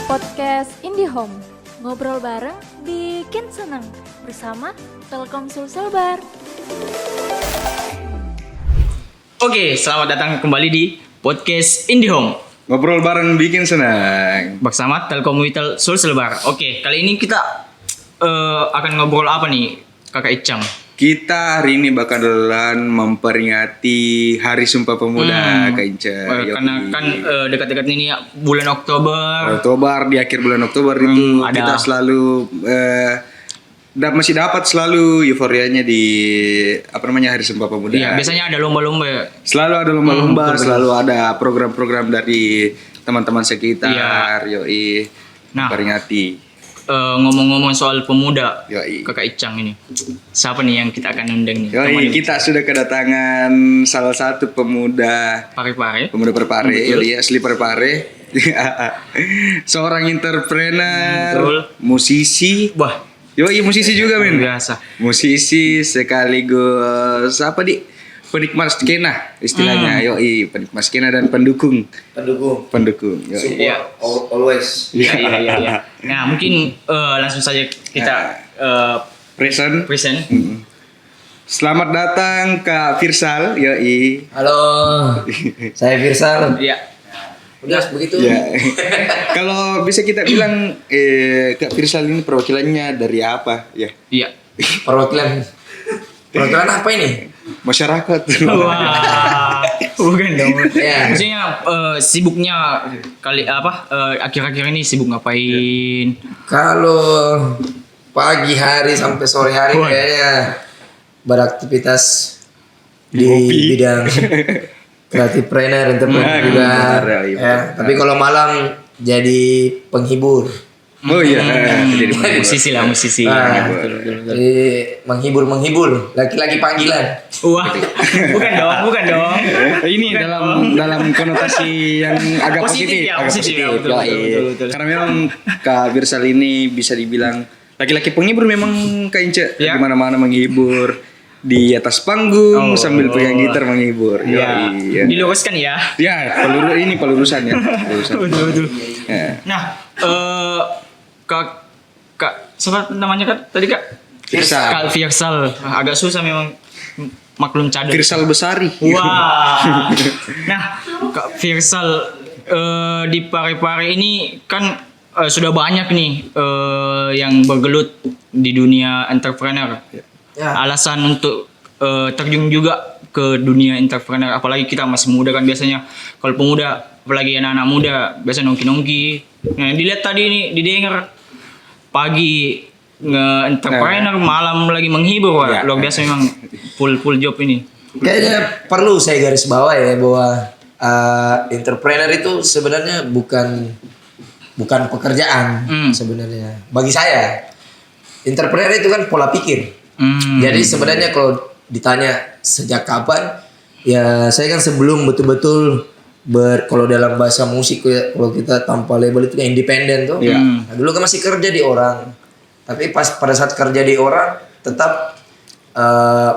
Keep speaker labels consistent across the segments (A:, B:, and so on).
A: podcast IndiHome. Ngobrol bareng bikin seneng bersama Telkomsel Selbar.
B: Oke, selamat datang kembali di podcast IndiHome
C: Ngobrol bareng bikin senang.
B: bersama Telkomsel Selbar. Oke, kali ini kita akan ngobrol apa nih, Kakak Icang?
C: Kita hari ini bakalan memperingati Hari Sumpah Pemuda, Kak Inca.
B: Karena kan dekat-dekat ini ya, bulan Oktober.
C: Di akhir bulan Oktober itu
B: ada.
C: kita selalu masih dapat selalu euforianya di Hari Sumpah Pemuda.
B: Iya, biasanya ada lomba-lomba.
C: Selalu ada lomba-lomba,
B: betul.
C: selalu ada program-program dari teman-teman sekitar.
B: Iya.
C: Yoi.
B: Nah.
C: Peringati.
B: Ngomong-ngomong soal pemuda,
C: Yoi.
B: Kakak Icang ini, siapa nih yang kita akan undang nih?
C: Yoi, kita sudah kedatangan salah satu pemuda
B: Pare-pare.
C: Perpare,
B: Betul.
C: ya, asli Perpare. Seorang entrepreneur,
B: Betul.
C: musisi.
B: Wah,
C: Yoi, musisi juga, men.
B: biasa.
C: Musisi sekaligus penikmat skena istilahnya. Yoi, penikmat skena dan pendukung. Pendukung. Yoi.
B: Iya.
D: Always.
B: Iya. Nah, mungkin langsung saja kita
C: Present.
B: present.
C: Selamat datang Kak Firsal. Yoi.
D: Halo, saya Firsal.
B: Iya.
D: Udah begitu.
C: Ya. Kalau bisa kita bilang Kak Firsal ini perwakilannya dari apa? Ya.
B: Iya.
D: Perwakilan apa ini?
C: Masyarakat.
B: Wah, bukan dong.
D: Ya.
B: Maksudnya sibuknya akhir-akhir ini sibuk ngapain?
D: Kalau pagi hari sampai sore hari
B: Wah.
D: kayaknya beraktivitas di
C: Ngopi.
D: bidang kreatifpreneur, entrepreneur
C: Nah,
D: juga.
C: benar, iya.
D: Ya, tapi kalau malam jadi penghibur.
C: Oh iya, jadi
B: Musisi lah, musisi.
D: Ah.
B: Betul.
D: Jadi menghibur, laki-laki panggilan.
B: Wah, bukan dong.
C: Ini dalam konotasi yang agak
B: Positif
C: positif,
B: ya,
C: agak
B: positif
C: positif.
B: ya, betul,
C: Yoi.
B: betul.
C: Karena memang Kak Firsal ini bisa dibilang laki-laki penghibur memang Kak Ince.
B: Ya.
C: Di mana-mana menghibur, di atas panggung
B: Oh.
C: sambil pegang gitar menghibur.
B: Iya.
C: Yoi.
B: Diluruskan ya.
C: Ya, pelurusan ya. Pelurusan.
B: Betul.
C: Ya.
B: Nah, Kak, siapa namanya Kak? Tadi Kak?
C: Firsal.
B: Kak Firsal. Agak susah memang, maklum cadel.
C: Firsal Besari.
B: Wah. Nah, Kak Firsal di Pare-Pare ini kan sudah banyak nih yang bergelut di dunia entrepreneur.
D: Ya.
B: Alasan untuk terjun juga ke dunia entrepreneur, apalagi kita masih muda kan biasanya. Kalau pemuda, apalagi anak-anak muda, biasa nongki-nongki. Nah, dilihat tadi nih, didengar pagi nge-entrepreneur, malam lagi menghibur. Wah,
C: Ya.
B: luar biasa memang full job ini.
D: Kayaknya perlu saya garis bawah ya bahwa entrepreneur itu sebenarnya bukan pekerjaan sebenarnya. Bagi saya, entrepreneur itu kan pola pikir. Jadi sebenarnya kalau ditanya sejak kapan, ya saya kan sebelum betul-betul kalau dalam bahasa musik ya, kalau kita tanpa label itu kayak independen tuh.
C: Iya.
D: Nah, dulu kan masih kerja di orang, tapi pada saat kerja di orang tetap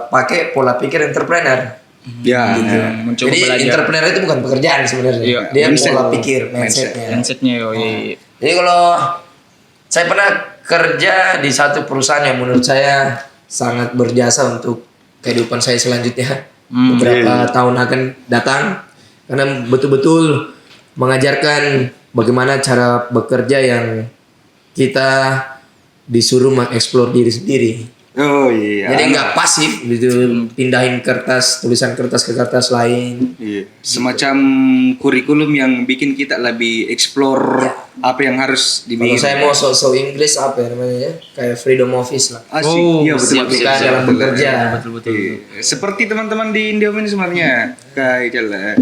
D: pakai pola pikir entrepreneur.
C: Ya.
D: Gitu.
B: mencoba
D: Jadi
B: belajar.
D: entrepreneur itu bukan pekerjaan sebenarnya.
B: Iya,
D: Dia
C: mindset.
D: pola pikir, mindsetnya.
B: Mindsetnya yoi.
D: Jadi kalau saya pernah kerja di satu perusahaan yang menurut saya sangat berjasa untuk kehidupan saya selanjutnya. Beberapa tahun akan datang. Karena betul-betul mengajarkan bagaimana cara bekerja yang kita disuruh mengeksplor diri sendiri.
C: Oh iya.
D: Jadi nggak pasif gitu, pindahin tulisan kertas ke kertas lain.
C: Iya. Semacam kurikulum yang bikin kita lebih explore apa yang harus
D: Kalau
C: dibikin.
D: saya mau so Inggris apa ya namanya ya? Kayak freedom office lah.
C: Asik.
B: Oh,
C: Iya betul
B: siap,
C: betul.
B: siap,
D: dalam
C: betul.
D: bekerja.
B: Betul.
C: Iya. Seperti teman-teman di India ini sebenarnya kayak jalan.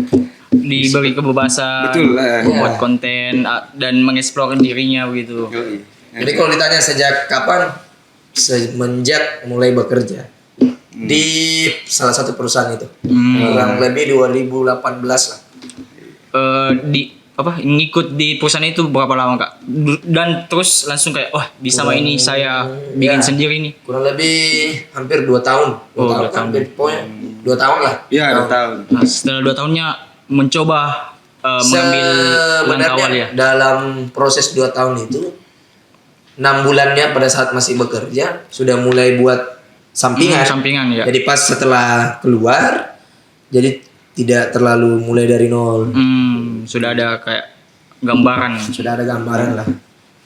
B: Diberi kebebasan,
C: Betul lah.
B: membuat
D: Ya.
B: konten dan mengeksplor dirinya begitu.
D: Jadi kalau ditanya sejak kapan? Semenjak mulai bekerja di salah satu perusahaan itu. Kurang lebih 2018 lah.
B: Ngikut di perusahaan itu berapa lama Kak? Dan terus langsung kayak, wah bisa mah ini saya bikin
D: Ya.
B: sendiri nih.
D: Kurang lebih hampir 2 tahun. 2 tahun,
B: dua tahun.
D: hampir pokoknya 2 tahun lah.
C: Iya, 2 tahun.
B: Nah, setelah 2 tahunnya mencoba mengambil langkah awal ya.
D: Dalam proses 2 tahun itu 6 bulannya pada saat masih bekerja sudah mulai buat sampingan.
B: Sampingan ya.
D: Jadi pas setelah keluar, jadi tidak terlalu mulai dari nol.
B: Sudah ada kayak gambaran.
D: Sudah ada gambaran lah.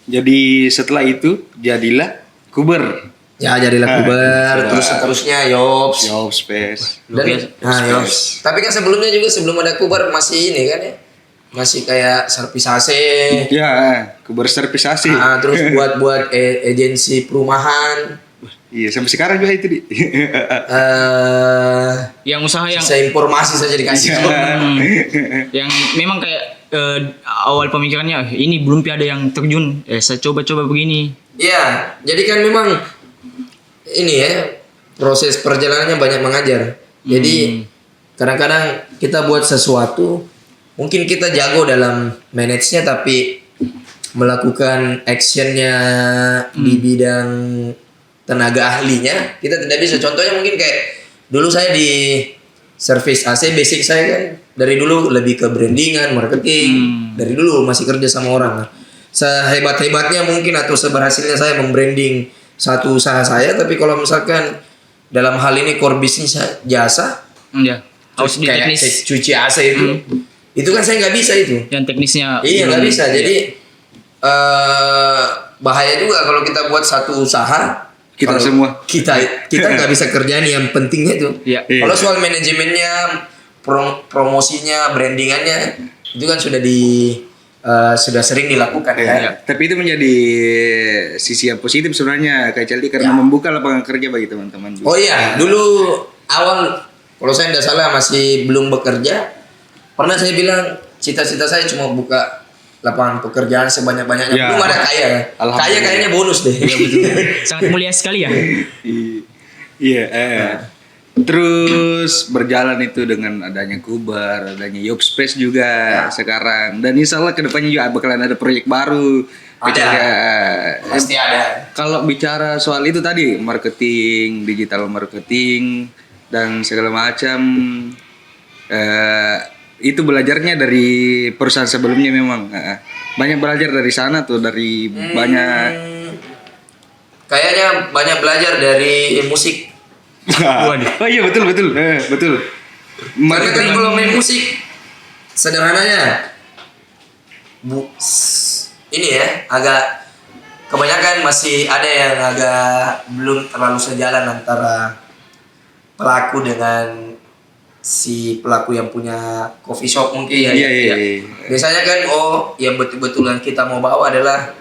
C: Jadi setelah itu jadilah Kuber.
D: Ya jadilah Kuber, terus seterusnya Yops.
C: Yops Space.
D: Dan, Yops. Tapi kan sebelumnya juga sebelum ada Kuber masih ini kan ya. Masih kayak servis AC.
C: Ya, Kuber servisasi.
D: Terus buat agensi perumahan.
C: Iya, sampai sekarang juga itu di.
B: Yang usaha yang
D: Saya informasi saja dikasih.
B: yang memang kayak awal pemikirannya ini belum ada yang terjun. Saya coba-coba begini.
D: Iya, jadi kan memang ini ya proses perjalanannya banyak mengajar. Jadi kadang-kadang kita buat sesuatu, mungkin kita jago dalam manage-nya tapi melakukan actionnya di bidang tenaga ahlinya kita tidak bisa. Contohnya mungkin kayak dulu saya di service AC, basic saya kan dari dulu lebih ke brandingan, marketing. Dari dulu masih kerja sama orang. Sehebat-hebatnya mungkin atau seberhasilnya saya membranding satu usaha saya, tapi kalau misalkan dalam hal ini core bisnis jasa,
B: Ya. Harus di
D: kayak
B: teknis.
D: cuci AC itu kan saya nggak bisa itu.
B: Yang teknisnya.
D: Iya nggak
B: belum-
D: bisa. Jadi bahaya juga kalau kita buat satu usaha.
C: Kita
D: kalau
C: semua.
D: kita nggak bisa kerjaan yang pentingnya itu.
B: Iya.
D: Kalau soal manajemennya, promosinya, brandingannya itu kan sudah sering dilakukan
C: Ya,
D: kan.
C: tapi itu menjadi sisi yang positif sebenarnya Kak Celdi karena membuka lapangan kerja bagi teman-teman.
D: Oh iya, dulu awal kalau saya tidak salah masih belum bekerja, pernah saya bilang cita-cita saya cuma buka lapangan pekerjaan sebanyak-banyaknya.
C: Ya.
D: Belum ada kaya.
C: Alhamdulillah.
D: Kaya kayaknya bonus deh.
B: Sangat mulia sekali ya.
C: Iya. Terus berjalan itu dengan adanya Kuber, adanya Yop Space juga sekarang. Dan insya Allah kedepannya juga bakalan ada proyek baru.
D: Pasti ada.
C: Kalau bicara soal itu tadi marketing, digital marketing dan segala macam, itu belajarnya dari perusahaan sebelumnya memang banyak belajar dari sana tuh dari banyak.
D: Kayaknya banyak belajar dari musik.
C: Oh iya betul betul betul.
D: Karena kan kalau main musik sederhananya ini ya agak kebanyakan masih ada yang agak belum terlalu sejalan antara pelaku dengan si pelaku yang punya coffee shop mungkin.
C: Iya.
D: Biasanya kan yang betul-betulan kita mau bawa adalah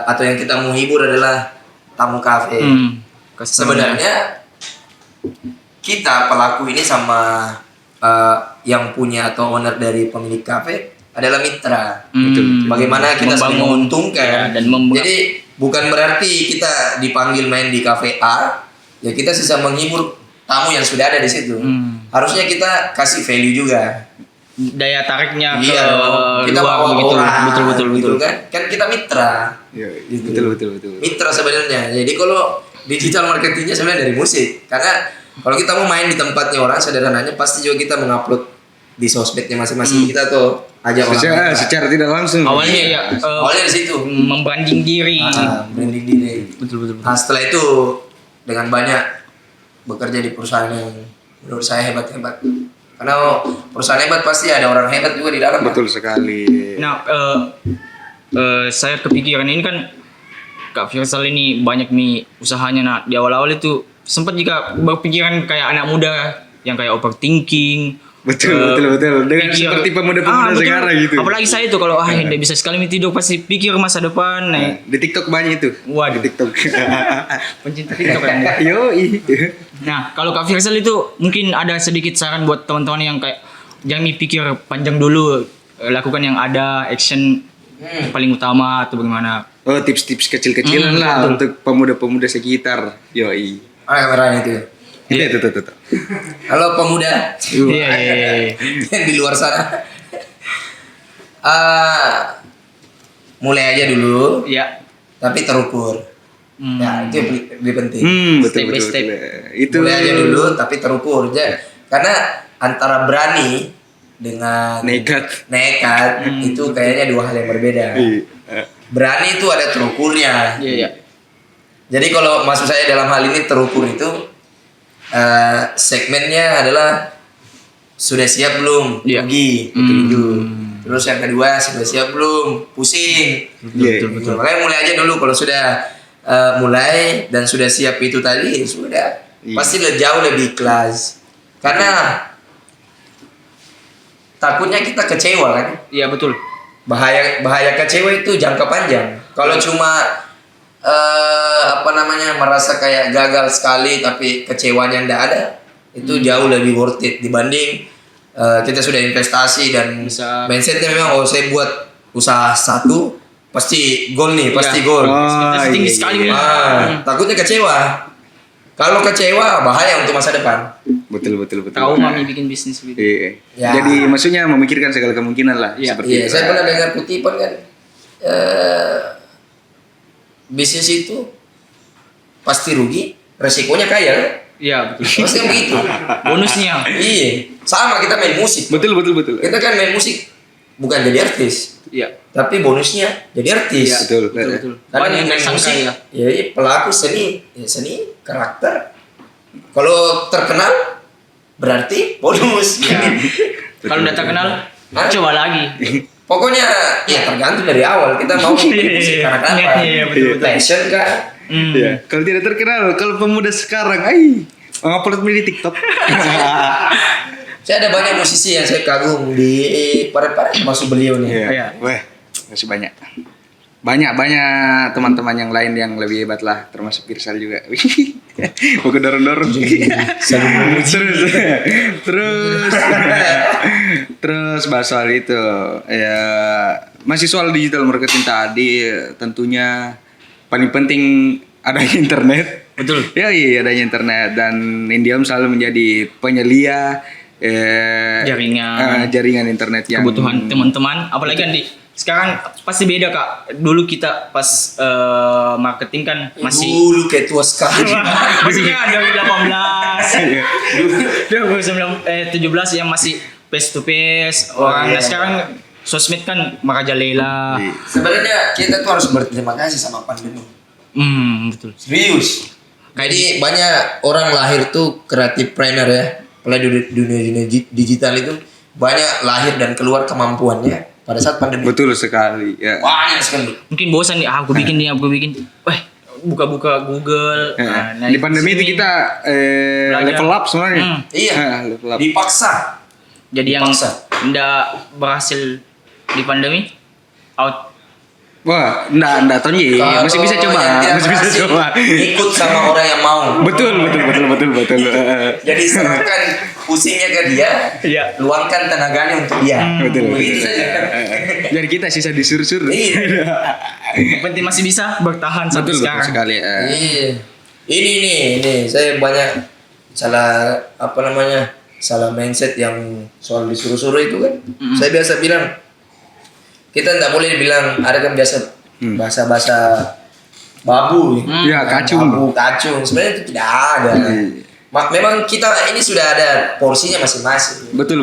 D: atau yang kita mau hibur adalah tamu kafe. Sebenarnya kita pelaku ini sama yang punya atau owner dari pemilik kafe adalah mitra. Bagaimana kita saling menguntungkan.
B: Ya, dan
D: jadi bukan berarti kita dipanggil main di kafe A, ya kita sisa menghibur tamu yang sudah ada di situ. Harusnya kita kasih value juga.
B: Daya tariknya ke
D: Iya dong. Kita
B: luar
D: bawa
B: begitu.
D: orang,
B: Betul
D: gitu kan? Kan kita mitra.
C: Iya,
D: Gitu.
C: betul.
D: Mitra sebenarnya. Jadi kalau digital marketingnya sebenarnya dari musik. Karena kalau kita mau main di tempatnya orang sederhananya pasti juga kita mengupload di sosmednya masing-masing kita tuh ajak orang.
C: Secara tidak langsung.
B: Awalnya ya
D: Awalnya di situ.
B: membranding diri.
D: Branding diri.
B: Betul.
D: Nah setelah itu dengan banyak bekerja di perusahaan yang menurut saya hebat-hebat. Karena perusahaan hebat pasti ada orang hebat juga di dalam.
C: Betul sekali.
B: Nah, saya kepikiran ini kan Kak Firsal ini banyak nih usahanya. Nah, di awal-awal itu sempat juga berpikiran kayak anak muda yang kayak overthinking.
C: Betul. Dengan seperti pemuda-pemuda
B: betul.
C: sekarang gitu.
B: Apalagi saya tuh kalau tidak bisa sekali tidur pasti pikir masa depan. Nah,
C: Di TikTok banyak itu.
B: waduh,
C: Di TikTok.
B: pencinta TikTok kan.
C: Yoi.
B: Nah, kalau Kak Firsal itu mungkin ada sedikit saran buat teman-teman yang kayak jangan dipikir panjang dulu, lakukan yang ada, action paling utama atau bagaimana.
C: Oh, tips-tips kecil-kecilan lah untuk pemuda-pemuda sekitar. Yoi.
D: Kameranya itu.
C: Itu.
D: Halo pemuda.
B: Iya.
D: Yang di luar sana. Mulai aja dulu,
B: Ya.
D: tapi terukur. Ya, itu yang lebih penting.
C: Betul.
B: Step by step.
C: Itu
D: Mulai aja dulu, tapi terukur. Karena antara berani dengan
C: Nekat.
D: itu kayaknya dua hal yang berbeda. Berani itu ada terukurnya.
B: Iya, iya.
D: Jadi kalau maksud saya dalam hal ini terukur itu segmennya adalah sudah siap belum
B: Iya.
D: rugi itu. Terus yang kedua sudah siap belum pusing.
B: Betul.
D: Makanya mulai aja dulu kalau sudah mulai dan sudah siap itu tadi sudah pasti jauh lebih ikhlas. Karena takutnya kita kecewa kan.
B: Iya, betul.
D: Bahaya kecewa itu jangka panjang. Kalau cuma merasa kayak gagal sekali tapi kecewanya ndak ada, itu jauh lebih worth it dibanding kita sudah investasi dan mindsetnya memang saya buat usaha satu pasti gol nih, pasti gol.
B: Ekspektasi tinggi sekali.
D: Takutnya kecewa. Kalau kecewa bahaya untuk masa depan.
C: Betul.
B: Tahu mami bikin bisnis gitu.
C: Iya.
D: Ya.
C: Jadi maksudnya memikirkan segala kemungkinan lah seperti
D: Iya,
C: itu.
D: saya pernah dengar kutipan kan, bisnis itu pasti rugi, resikonya kaya kan?
B: Iya, betul.
D: Pasti kan begitu.
B: Bonusnya.
D: Iya, sama kita main musik.
C: Betul.
D: Kita kan main musik bukan jadi artis,
B: Iya.
D: tapi bonusnya jadi artis.
C: Betul.
B: Betul.
D: Karena
B: Banyak
D: main
B: yang
D: musik,
B: ya.
D: ya pelaku seni, karakter. Kalau terkenal berarti bonus.
B: Kalau udah terkenal,
D: Hah?
B: coba lagi.
D: Pokoknya ya tergantung dari awal kita mau main musik karena apa?
B: Iya, betul.
D: Passion kah?
C: Iya. Kalau tidak terkenal, kalau pemuda sekarang, upload di TikTok.
D: Saya ada banyak musisi yang saya kagum di para termasuk beliau nih.
B: Iya.
C: Wah, masih banyak. Banyak teman-teman yang lain yang lebih hebat lah, termasuk Pirsal juga. Bukan dorong-dorong. Terus bahas soal itu. Ya, masih soal digital marketing tadi, tentunya paling penting adanya internet.
B: Betul.
C: Ya, iya adanya internet dan Indiam selalu menjadi penyelia jaringan internet yang
B: Kebutuhan teman-teman, apalagi kan sekarang pasti beda Kak. Dulu kita pas marketing kan masih
D: Dulu kayak tua sekali.
B: maksudnya 2018 2017 yang masih face to face orang. Nah, sekarang sosmed kan merajalela.
D: Sebenarnya kita tuh harus berterima kasih sama pandemi.
B: Betul.
D: Serius. Jadi banyak orang lahir tuh kreatif trainer ya. Apalagi di dunia digital itu banyak lahir dan keluar kemampuannya pada saat pandemi.
C: betul sekali ya.
D: Banyak sekali.
B: Mungkin bosan nih, aku bikin nih, wah, buka-buka Google. Nah,
C: Di pandemi itu kita level up sebenarnya.
D: Iya.
C: Level up.
D: Dipaksa.
B: Jadi yang
D: Dipaksa.
B: enggak berhasil di pandemi out.
C: Wah, enggak Tony, masih bisa
D: Kalau
C: coba,
D: yang tidak
C: masih bisa
D: berhasil,
C: coba.
D: Ikut sama orang yang mau.
C: Betul.
D: Jadi serahkan pusingnya ke dia,
B: Iya.
D: luangkan tenaganya untuk dia.
C: Betul.
D: Begitu saja.
C: Jadi kita sisa disuruh-suruh.
D: Iya.
B: Yang penting masih bisa bertahan sampai
C: Betul
B: sekarang.
C: sekali.
D: Iya. Ini saya banyak salah mindset yang soal disuruh-suruh itu kan. Saya biasa bilang kita tidak boleh bilang ada kan biasa bahasa babu.
C: Ya, kacung.
D: Babu, kacung. Sebenarnya itu tidak ada. Memang kita ini sudah ada porsinya masing-masing.
C: Betul.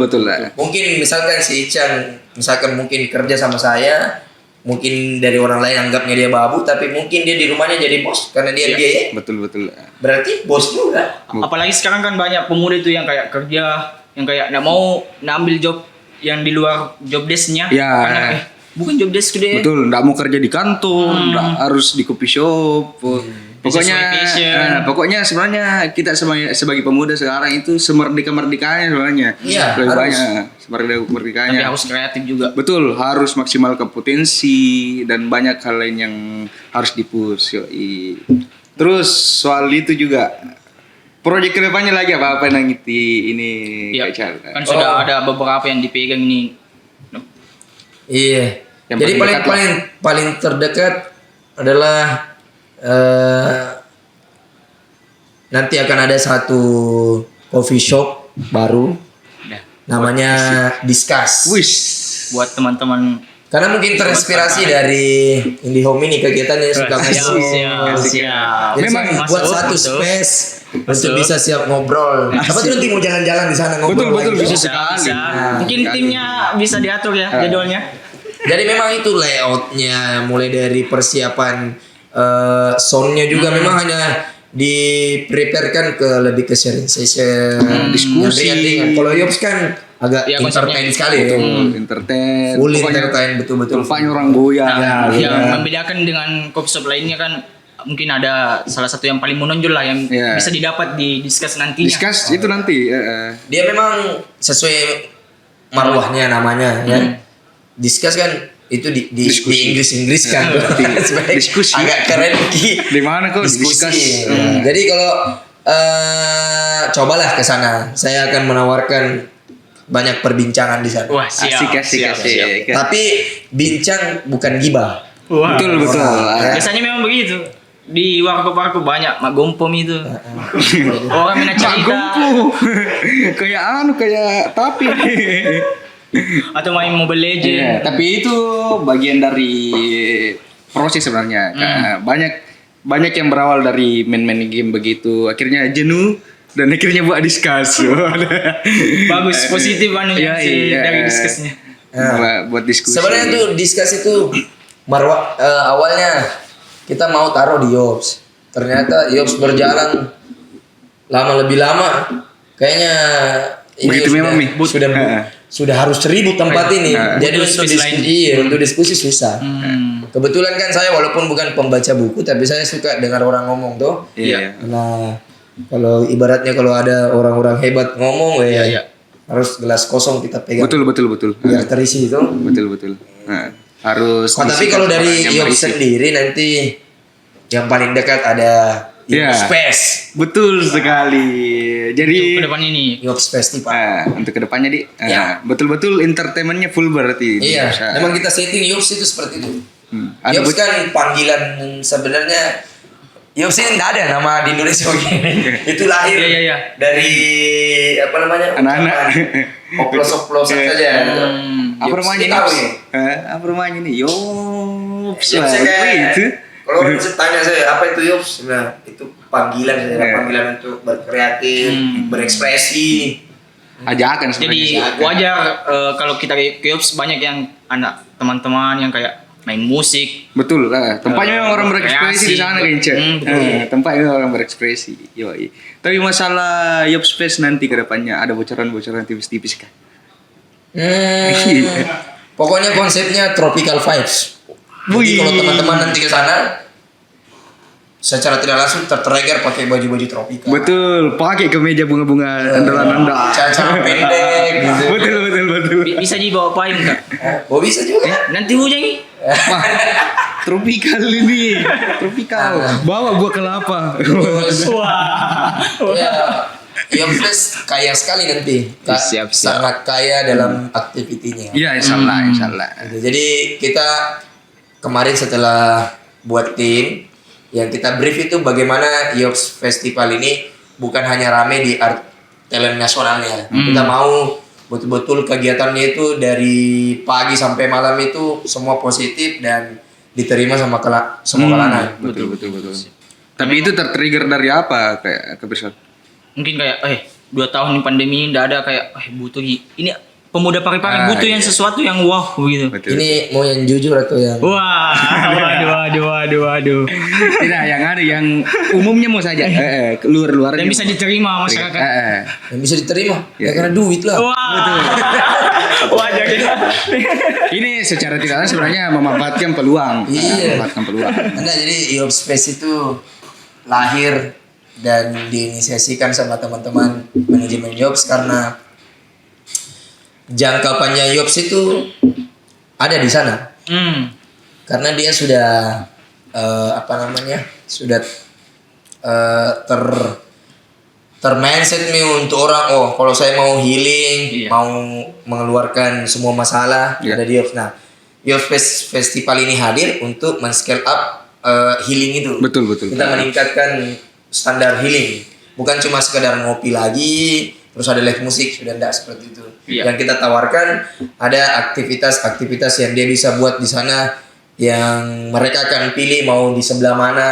D: Mungkin misalkan si Ican mungkin kerja sama saya, mungkin dari orang lain anggapnya dia babu, tapi mungkin dia di rumahnya jadi bos karena dia biaya.
C: Betul.
D: Berarti bos juga.
B: Apalagi sekarang kan banyak pemuda itu yang kayak kerja, yang kayak nggak mau ngambil job yang di luar job desk-nya.
C: Ya.
B: Karena bukan job desk deh.
C: Betul, enggak mau kerja di kantor, enggak harus di coffee shop. Pokoknya sebenarnya kita sebagai pemuda sekarang itu semerdeka-merdekanya sebenarnya.
D: Iya,
C: Lebih
D: harus.
C: banyak semerdeka-merdekanya.
B: Tapi harus kreatif juga.
C: Betul, harus maksimal ke potensi dan banyak hal lain yang harus dipush. Yoi. Terus soal itu juga proyek kedepannya lagi apa yang ini
B: Iya.
C: Kak Ical?
B: Kan sudah ada beberapa yang dipegang ini.
D: Iya.
C: Yang
D: Jadi
C: paling dekat
D: paling terdekat adalah nanti akan ada satu coffee shop baru
B: Udah.
D: namanya Discuss.
C: Wish.
B: Buat teman-teman.
D: Karena mungkin terinspirasi dari IndiHome ini kegiatannya suka
B: Siap.
D: masuk.
B: Siap.
D: Jadi
C: Memang
D: saya buat
B: masuk,
D: satu
B: masuk.
D: space Untuk bisa siap ngobrol. Apa tuh nanti mau jalan-jalan di sana ngobrol
C: Betul,
D: lagi?
C: bisa
B: Bisa,
C: sekali.
B: Mungkin timnya bisa diatur ya jadwalnya.
D: Jadi memang itu layoutnya mulai dari persiapan soundnya juga memang hanya dipreparekan ke lebih ke sharing session,
C: diskusi.
D: yang ringan-ringan. Kalau Yops kan agak
B: Ya,
D: entertain
B: konsepnya.
D: sekali ya.
C: Entertain.
D: Full
C: Pokoknya
D: entertain betul-betul.
C: Rupanya orang goyang.
B: Nah,
D: iya.
B: yang membedakan dengan coffee shop lainnya kan mungkin ada salah satu yang paling menonjol lah yang
C: Iya.
B: bisa didapat di discuss nantinya.
C: Discuss itu nanti.
D: Dia memang sesuai marwahnya namanya ya. Discuss kan itu di
C: Diskusi.
D: Inggris kan. Supaya
C: Diskusi.
D: agak keren Ki.
C: Di mana kok
D: Diskusi.
C: discuss?
D: Jadi kalau cobalah ke sana, saya akan menawarkan banyak perbincangan di sana.
B: Wah, siap.
C: Asik.
D: Tapi bincang bukan gibah.
B: Wah.
C: Betul.
D: Ya.
B: Biasanya memang begitu. Di warkop-warkop banyak mak gompom itu. Orang minat cerita
C: kayak tapi.
B: atau main Mobile Legends.
C: Iya, tapi itu bagian dari proses sebenarnya. Banyak yang berawal dari main-main game begitu, akhirnya jenuh dan akhirnya buat discuss.
B: Bagus, positif anunya sih dari diskusnya.
C: Buat diskusi.
D: Sebenarnya tuh diskus itu marwah awalnya kita mau taruh di Yops. Ternyata Yops berjalan lebih lama. Kayaknya ini
C: Begitu memang, Mi.
D: sudah harus ribut tempat ini. Jadi
B: Butuh
D: untuk
B: space lain.
D: untuk diskusi susah. Kebetulan kan saya walaupun bukan pembaca buku tapi saya suka dengar orang ngomong tuh.
C: Iya.
D: Nah, kalau ibaratnya kalau ada orang-orang hebat ngomong
B: Iya.
D: harus gelas kosong kita pegang.
C: Betul.
D: Biar terisi itu.
C: Betul. Nah, harus.
D: Tapi kalau dari Yops sendiri nanti yang paling dekat ada
C: Iya.
D: Yops Fest.
C: Betul sekali. Jadi
B: Untuk ke depan ini.
D: Yops Festival.
C: untuk kedepannya
D: Ya.
C: betul-betul entertainmentnya full berarti.
D: Iya,
C: Bisa.
D: memang kita setting Yops itu seperti itu.
C: Ada
D: Yops kan panggilan sebenarnya Yops ini tidak ada nama di Indonesia begini. Itu lahir
B: Iya.
D: dari apa namanya?
C: Anak-anak.
D: Oplos-oplosan saja. gitu.
C: Apa
D: Yops
C: namanya
D: ini tahu
C: nih?
D: ya?
C: Apa namanya nih? Yops.
D: Yops
C: Apa
D: kayak
C: itu?
D: kalau orang tanya saya apa itu Yops, nah itu panggilan saya, panggilan untuk berkreatif, berekspresi.
C: Ajakan
B: Jadi
C: sebenarnya.
B: wajar kalau kita ke Yops banyak yang anak teman-teman yang kayak main musik.
C: Betul lah. Tempatnya memang orang
B: kreasi.
C: berekspresi di sana kayaknya.
B: Betul.
C: Tempatnya orang berekspresi. Yoi. Tapi masalah Yops Fest nanti ke depannya ada bocoran-bocoran tipis-tipis kah?
D: Pokoknya konsepnya tropical vibes. Jadi
C: Wih.
D: kalau teman-teman nanti ke sana secara tidak langsung tertrigger pakai baju-baju tropika.
C: Betul, pakai kemeja bunga-bunga andalan Anda.
D: Cara pendek gitu.
C: Betul.
B: Bisa dibawa payung kak.
D: Oh bisa juga.
B: Nanti hujan nih.
C: Wah, tropikal ini. Tropikal. Bawa gua kelapa.
B: Wah.
D: Ya, Yops Fest kaya sekali nanti.
B: Siap.
D: Sangat kaya dalam aktivitinya.
C: Iya, insyaallah.
D: Jadi kita kemarin setelah buat tim yang kita brief itu bagaimana Yops Festival ini bukan hanya rame di art talent nasionalnya. Kita mau betul-betul kegiatannya itu dari pagi sampai malam itu semua positif dan diterima sama semua kalangan.
C: Betul. Tapi itu tertrigger dari apa kayak kebetulan?
B: Mungkin kayak 2 tahun nih pandemi nggak ada kayak butuh ini pemuda Parepare butuh yang sesuatu yang wow gitu.
C: Betul.
D: Ini mau yang jujur atau yang
B: Wah, waduh.
C: Tidak, yang ada yang umumnya mau saja. Luar-luarnya.
B: Dan bisa diterima masyarakat.
D: yang bisa diterima?
C: Ya.
D: Ya karena duit lah.
B: Wah, wajar ya.
C: Ini secara tidak langsung sebenarnya memanfaatkan peluang.
D: Iya.
C: Memanfaatkan peluang.
D: Nah, jadi Yops Fest itu lahir dan diinisiasikan sama teman-teman manajemen Yops karena jangka panjang Yops itu ada di sana. Karena dia sudah sudah mindset nih untuk orang kalau saya mau healing, mau mengeluarkan semua masalah ada di Yops. Nah, Yops Festival ini hadir untuk men-scale up healing itu.
C: Betul.
D: Kita meningkatkan standar healing, bukan cuma sekedar ngopi lagi terus ada live musik, sudah tidak seperti itu. Yang kita tawarkan ada aktivitas-aktivitas yang dia bisa buat di sana yang mereka akan pilih mau di sebelah mana,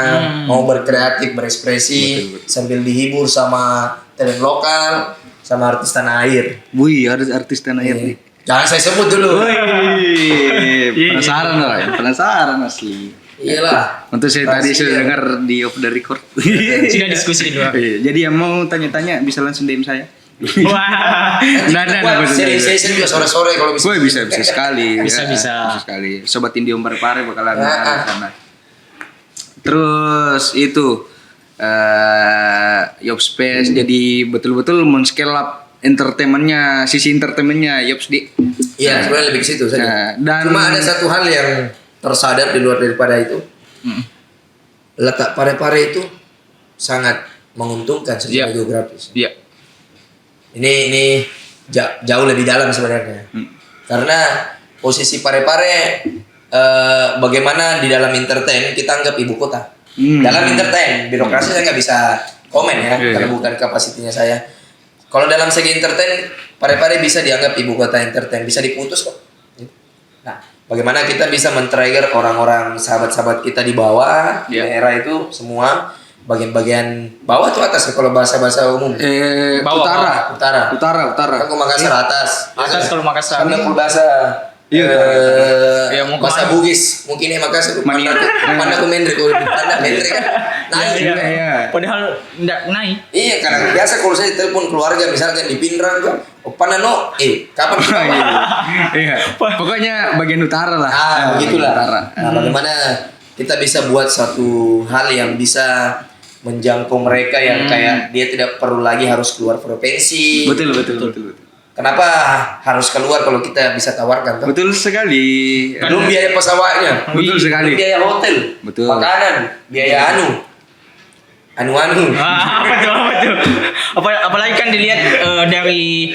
D: mau berkreatif, berekspresi sambil dihibur sama talent lokal, sama artis tanah air.
C: Wih, ada artis tanah air nih.
D: Jangan saya sebut dulu.
C: Wih, penasaran lah, penasaran asli.
D: Iyalah.
C: Untuk saya tadi
D: Rahasia.
C: sudah dengar di off the record.
B: Sudah diskusi dulu.
C: Iya, jadi yang mau tanya-tanya bisa langsung DM saya.
B: Wah.
C: Nah,
D: Seri-seri juga sore-sore kalau bisa.
C: Gue bisa sekali.
B: Bisa.
C: Bisa sekali. Sobat Indium Parepare bakalan
D: Nah,
C: ada di sana. Terus itu Yops Space jadi betul-betul men-scale up entertainmentnya, sisi entertainmentnya Yops di.
D: Iya, sebenarnya lebih ke situ saja.
C: dan-
D: Cuma ada satu hal yang tersadar di luar daripada itu. Letak Parepare itu sangat menguntungkan secara geografis.
B: Iya.
D: Ini jauh lebih dalam sebenarnya. Karena posisi Parepare bagaimana di dalam entertain kita anggap ibu kota. Dalam entertain, birokrasi saya nggak bisa komen ya,
C: Iya.
D: karena bukan kapasitinya saya. Kalau dalam segi entertain, Parepare bisa dianggap ibu kota entertain, bisa diputus kok. Nah, bagaimana kita bisa men-trigger orang-orang sahabat-sahabat kita di bawah, di daerah itu semua bagian-bagian bawah tuh atas ya kalau bahasa-bahasa umum.
B: Bawah,
D: Utara.
C: Utara.
D: Kan kalau Makassar atas.
B: Atas kalau Makassar.
D: Kan kalau bahasa
B: Iya, mau
D: bahasa
B: kemana?
D: Bugis mungkin ya Makassar Panda ku Mendri kalau Panda Mendri kan naik.
C: Iya.
B: Padahal enggak naik.
D: Iya, karena biasa kalau saya telepon keluarga misalkan di Pinrang tuh, oh Panda no, kapan kita?
C: Iya. Pokoknya bagian utara lah.
D: Begitulah.
C: Utara.
D: Nah, bagaimana kita bisa buat satu hal yang bisa menjangkau mereka yang kayak dia tidak perlu lagi harus keluar provinsi.
C: Betul.
D: Kenapa harus keluar kalau kita bisa tawarkan tuh?
C: Betul sekali.
D: Belum biaya pesawatnya,
C: Betul sekali.
D: belum biaya hotel,
C: Betul.
D: makanan, biaya anu.
B: Apa tuh? Apalagi kan dilihat dari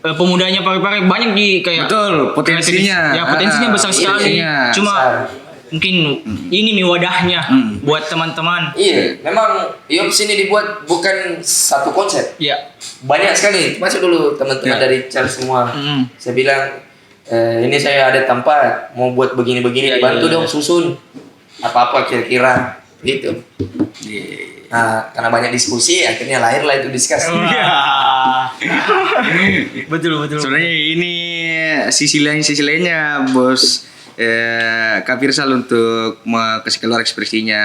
B: pemudanya Parepare banyak di kayak
C: Betul, potensinya.
B: Ya, potensinya besar sekali.
C: Potensinya.
B: Cuma
D: Besar.
B: mungkin ini nih wadahnya buat teman-teman.
D: Iya, memang Yops ini dibuat bukan satu konsep.
B: Iya.
D: Banyak sekali. Masuk dulu teman-teman
C: Ya.
D: dari Charles semua.
B: Mm.
D: Saya bilang, ini saya ada tempat mau buat begini-begini,
B: Iya,
D: bantu
B: iya,
D: dong
B: iya.
D: susun. Apa-apa kira-kira gitu. Nah, karena banyak diskusi, akhirnya lahirlah itu diskusi.
B: Wah. betul.
C: Sebenarnya ini sisi lainnya bos Kak Firsal untuk kasih keluar ekspresinya.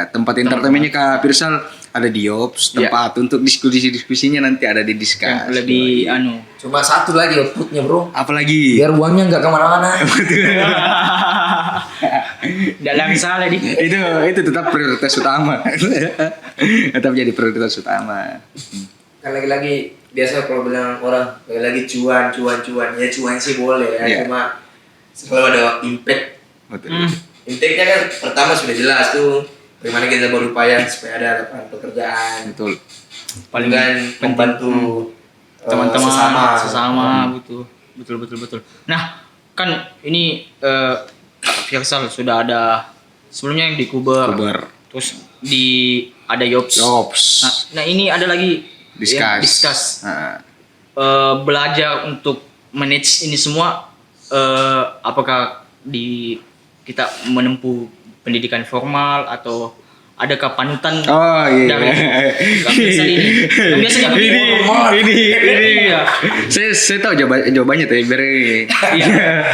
C: Tempat entertainmentnya Kak Firsal ada di Yops. Tempat untuk diskusinya nanti ada di Discuss.
B: Yang lebih
D: Cuma satu lagi outputnya bro,
C: Apalagi
D: biar uangnya nggak kemana-mana.
B: dalam salah di.
C: itu tetap prioritas utama. Tetap jadi prioritas utama.
D: Kan lagi-lagi biasa kalau bilang orang lagi cuan ya cuan sih boleh ya,
C: Iya.
D: cuma selalu ada impact.
C: Betul.
D: Impactnya kan pertama sudah jelas tuh bagaimana kita berupaya supaya ada lapangan pekerjaan,
C: Betul.
B: Paling
D: dan membantu
B: teman-teman
D: sesama.
B: betul. Nah, kan ini Kak Firsal sudah ada sebelumnya yang di Kuber. Terus ada Yops. Nah, ini ada lagi Discuss. Belajar untuk manage ini semua apakah kita menempuh pendidikan formal atau adakah panutan dari Kak Firsal ini? Kan biasanya begini.
C: Ini. Saya tahu jawabannya tuh biar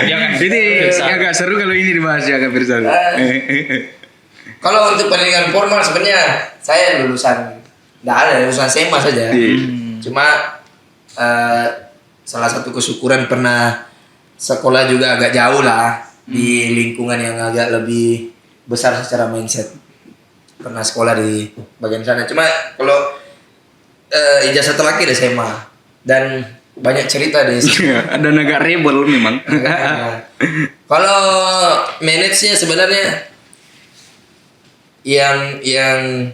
B: Jangan.
C: ini
B: Firsal.
C: agak seru kalau ini dibahas ya Kak Firsal.
D: Kalau untuk pendidikan formal sebenarnya saya lulusan SMA saja. Cuma salah satu kesyukuran pernah sekolah juga agak jauh lah di lingkungan yang agak lebih besar secara mindset. Pernah sekolah di bagian sana. Cuma kalau ijazah terakhir SMA dan banyak cerita di situ.
C: Ada agak rebel memang.
D: Kalau manage-nya sebenarnya yang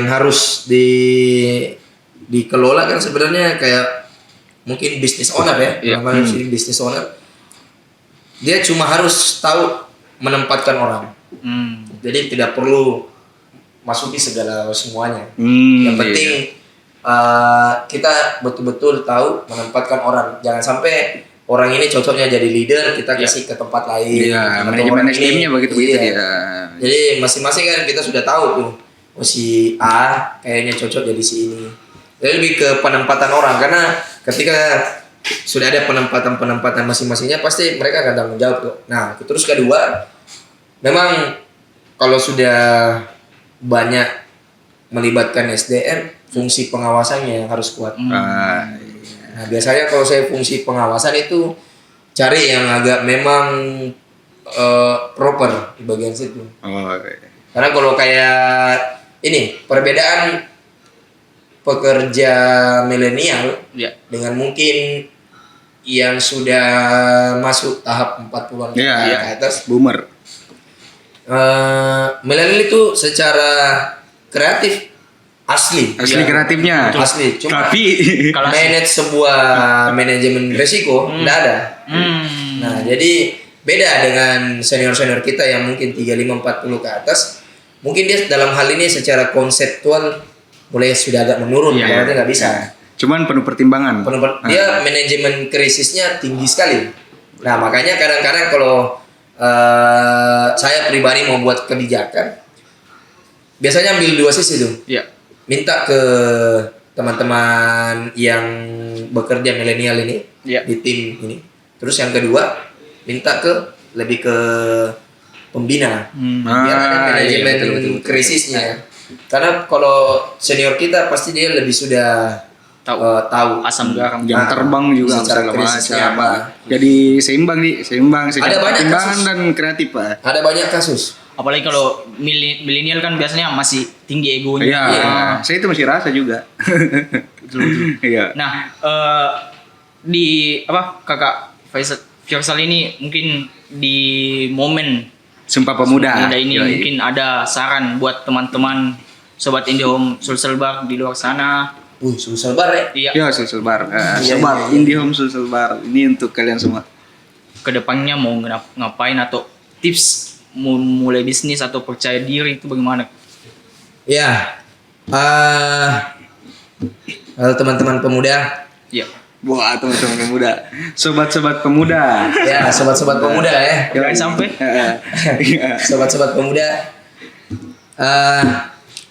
D: harus dikelola kan sebenarnya kayak mungkin business owner ya, business owner. Dia cuma harus tahu menempatkan orang. Jadi tidak perlu masuki semuanya. Yang penting kita betul-betul tahu menempatkan orang. Jangan sampai orang ini cocoknya jadi leader, kita kasih ke tempat lain.
C: Iya,
D: Atau
C: manajemen
D: orang
C: SDM-nya
D: ini-
C: begitu-begitu
D: iya.
C: dia.
D: Jadi masing-masing kan kita sudah tahu tuh, oh si A kayaknya cocok jadi si ini. Jadi lebih ke penempatan orang, karena ketika sudah ada penempatan masing-masingnya pasti mereka akan tanggung jawab tuh. Nah, terus kedua, memang kalau sudah banyak melibatkan SDM, fungsi pengawasannya yang harus kuat.
C: Ah,
D: Nah, biasanya kalau saya fungsi pengawasan itu cari yang agak memang proper di bagian situ.
C: oh, iya.
D: Karena kalau kayak ini perbedaan pekerja milenial
B: Ya.
D: dengan mungkin yang sudah masuk tahap 40-an
C: Iya.
D: ke atas,
C: Boomer.
D: milenial itu secara kreatif asli
C: Kreatifnya.
D: asli, cuma
C: Tapi
B: Kalau
D: manage sebuah manajemen risiko tidak ada. Nah, jadi beda dengan senior-senior kita yang mungkin 35 40 ke atas. Mungkin dia dalam hal ini secara konseptual mulai sudah agak menurun,
B: Iya,
D: karena dia nggak bisa.
C: cuman penuh pertimbangan.
D: Dia manajemen krisisnya tinggi sekali. Nah, makanya kadang-kadang kalau saya pribadi mau buat kebijakan, biasanya ambil dua sisi tuh.
B: Ya.
D: Minta ke teman-teman yang bekerja milenial ini
B: Iya.
D: di tim ini. Terus yang kedua, minta ke lebih ke pembina. Biar ada manajemen
C: iya, betul.
D: krisisnya. Karena kalau senior kita pasti dia lebih sudah
B: Tahu.
D: tahu
B: Asam garam.
C: Jam terbang juga
D: secara
C: segala
D: krisisnya
C: macam.
D: apa.
C: Jadi seimbang secara
D: Ada banyak
C: pertimbangan
D: kasus.
C: dan kreatif, Pak.
D: Ada banyak kasus.
B: Apalagi kalau milenial kan biasanya masih tinggi egonya.
C: Iya,
B: Iya.
C: saya itu masih rasa juga. Iya.
B: Nah, di apa kakak Faisal ini mungkin di momen
C: Sumpah Pemuda.
B: ini
C: Yoi.
B: mungkin ada saran buat teman-teman sobat IndiHome Sulselbar di luar sana.
D: Susah banget.
B: Iya,
C: Ya, Sulsel Bar.
D: Iya,
C: Sobat
D: iya.
C: IndiHome Sulsel Bar. Ini untuk kalian semua.
B: kedepannya mau ngapain atau tips mau mulai bisnis atau percaya diri itu bagaimana?
D: Ya. Halo teman-teman pemuda.
B: Iya.
C: Wah, teman-teman pemuda. Sobat-sobat pemuda.
D: Ya, sobat-sobat pemuda ya.
B: Jangan sampai.
C: Iya.
D: Sobat-sobat pemuda.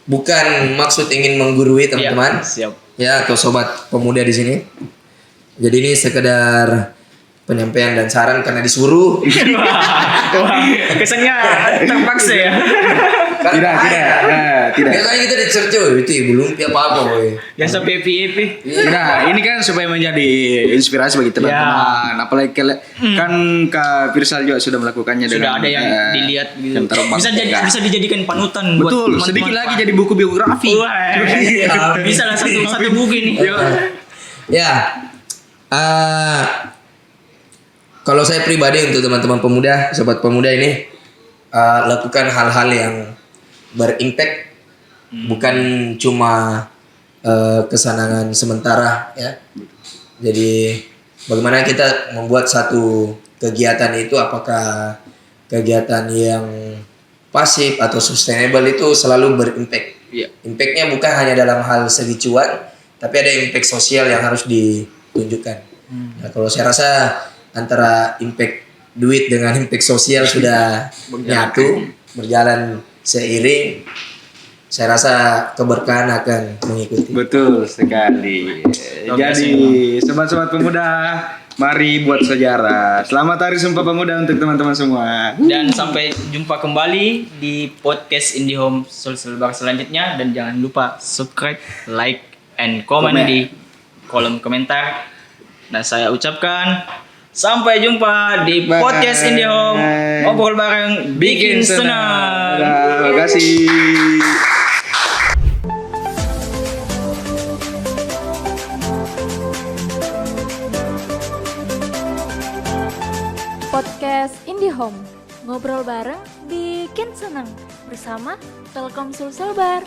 D: Bukan maksud ingin menggurui teman-teman.
B: Iya, siap.
D: Ya, atau sobat pemuda di sini. Jadi ini sekedar penyampaian dan saran karena disuruh.
B: Wah, kesannya terpaksa ya.
C: Tidak.
D: Biasanya kita dicerca itu belum apa-apa boy.
B: Jangan sampai happy.
C: Tidak, ini kan supaya menjadi inspirasi bagi teman-teman. Apalagi kan Kak Firsal juga sudah melakukannya
B: Sudah
C: dengan
B: ada yang dilihat gitu.
C: yang terbang.
B: Bisa dijadikan panutan buat
C: Betul,
B: teman-teman.
C: sedikit lagi jadi buku biografi.
B: Wah, bisa lah satu buku ini.
D: Ya. Kalau saya pribadi untuk teman-teman pemuda, sobat pemuda ini lakukan hal-hal yang berimpact, bukan cuma kesenangan sementara ya. Jadi bagaimana kita membuat satu kegiatan itu, apakah kegiatan yang pasif atau sustainable itu selalu berimpact.
B: Iya.
D: Impactnya bukan hanya dalam hal segi cuan, tapi ada impact sosial yang harus ditunjukkan. Nah, kalau saya rasa antara impact duit dengan impact sosial sudah nyatu, berjalan seiring, saya rasa keberkahan akan mengikuti.
C: Betul sekali. Jadi sobat-sobat pemuda, mari buat sejarah. Selamat Hari Sumpah Pemuda untuk teman-teman semua.
B: Dan sampai jumpa kembali di podcast IndiHome Sulselbar selanjutnya, dan jangan lupa subscribe, like, and comment di kolom komentar. Dan saya ucapkan sampai jumpa di
C: Bye.
B: podcast IndiHome, ngobrol bareng bikin senang.
C: Terima kasih.
A: Podcast IndiHome, ngobrol bareng bikin seneng bersama Telkom Sulselbar.